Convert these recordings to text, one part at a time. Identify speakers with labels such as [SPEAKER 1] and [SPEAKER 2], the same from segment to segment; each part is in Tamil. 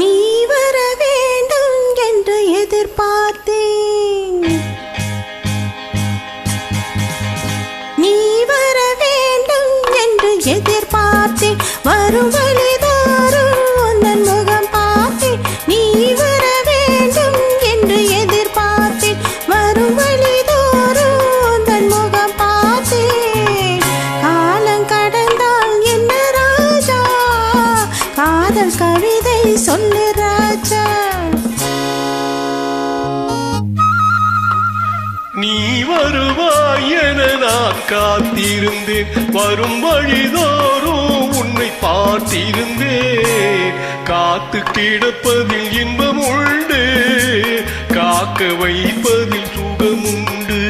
[SPEAKER 1] நீ வர வேண்டும் என்று எதிர்பார்த்தேன், நீ வர வேண்டும் என்று எதிர்பார்த்தேன், வரும் வழிதோறும் உந்தன் முகம் பார்த்தேன். நீ வர வேண்டும் என்று எதிர்பார்த்தேன், வரும் வழிதோறும் உந்தன் முகம் பார்த்தேன். காலம் கடந்தால் என்ன ராஜா, காதல் கவிதை சொல்லு ராஜா.
[SPEAKER 2] நீ வருவாய் என நான் காத்திருந்தேன், வரும் வழிதோறும் உன்னை பார்த்திருந்தேன். காத்து கிடப்பதில் இன்பம் உண்டு, காக்க வைப்பதில் சுகம் உண்டு.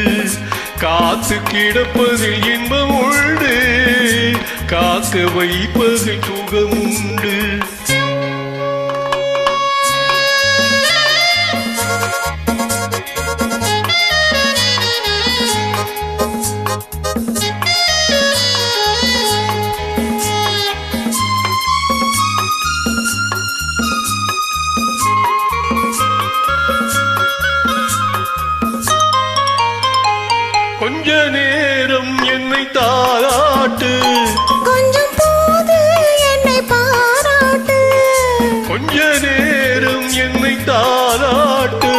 [SPEAKER 2] காத்து கிடப்பதில் இன்பம் உண்டு, காக்க வைப்பதில் சுகம் உண்டு. கொஞ்ச நேரம் என்னை தாராட்டு,
[SPEAKER 1] கொஞ்சம் போது என்னை பாராட்டு.
[SPEAKER 2] கொஞ்ச நேரம் என்னை தாராட்டு,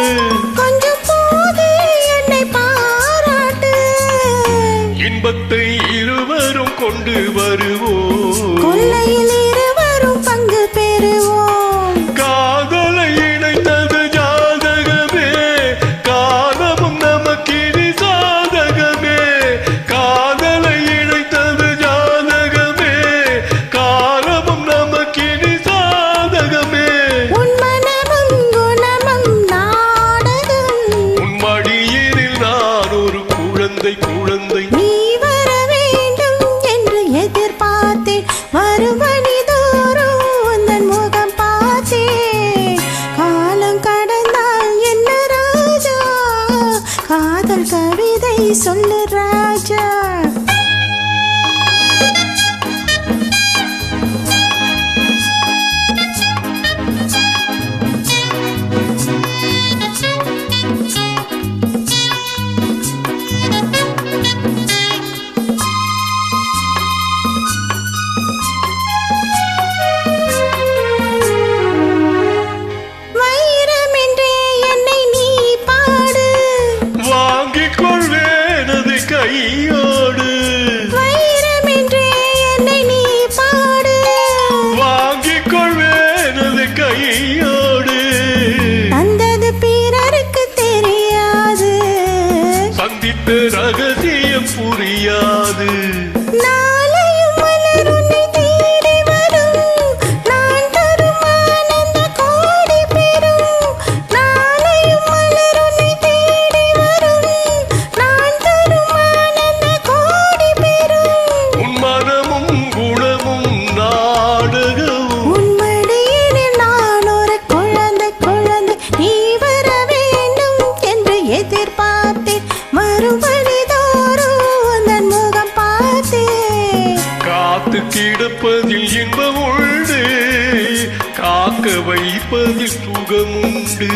[SPEAKER 1] கொஞ்சம் போது என்னை பாராட்டு.
[SPEAKER 2] இன்பத்தை இருவரும் கொண்டு வருவோம்,
[SPEAKER 1] கொல்லையில் இருவரும் பங்கு பெறுவோம்.
[SPEAKER 2] காதலை இணைத்தது ஜாதகமே, காலமும் நமக்கினி சாதகமே. காதலை இணைத்தது ஜாதகமே, காலமும் நமக்கினி சாதகமே.
[SPEAKER 1] உன் மனமும் குணமும் நாடகம்,
[SPEAKER 2] உன் மடியினில் நான் ஒரு குழந்தை குழந்தை.
[SPEAKER 1] நீ வர வேண்டும் என்று எதிர்பார்த்தேன், வரும் வழிதோறும் உந்தன் முகம் பார்த்தேன். காலம் கடந்தால் என்ன ராஜா, காதல் கவிதை சொல்லு ராஜா. வைரமென்றே என்னை நீ பாடு,
[SPEAKER 2] வாங்கிக் கொள்வேனது கையோடு,
[SPEAKER 1] வைரமென்றே என்னை நீ பாடு.
[SPEAKER 2] வாங்கிக் கொள்வேனது கையோடு.
[SPEAKER 1] தந்தது பிறருக்கு தெரியாது,
[SPEAKER 2] சந்தித்த ரகசியம் புரியாது.
[SPEAKER 1] நாளையும் மலர் உன்னை தேடி வரும், நான் தரும் ஆனந்த கோடி பெறும். நாளையும் மலர் உன்னை தேடி வரும், நான் தரும் ஆனந்த கோடி பெறும்.
[SPEAKER 2] உன் மனமும் குணமும் நாடகமும்,
[SPEAKER 1] உன் மடியினில் நான் ஒரு குழந்தை குழந்தை. நீ வர வேண்டும் என்று எதிர்பார்த்தேன், வரும் வழிதோறும் உந்தன் முகம் பார்த்தேன்.
[SPEAKER 2] காத்து கிடப்பதில் இன்பம் உண்டு, காக்க வைப்பதில் சுகம் உண்டு.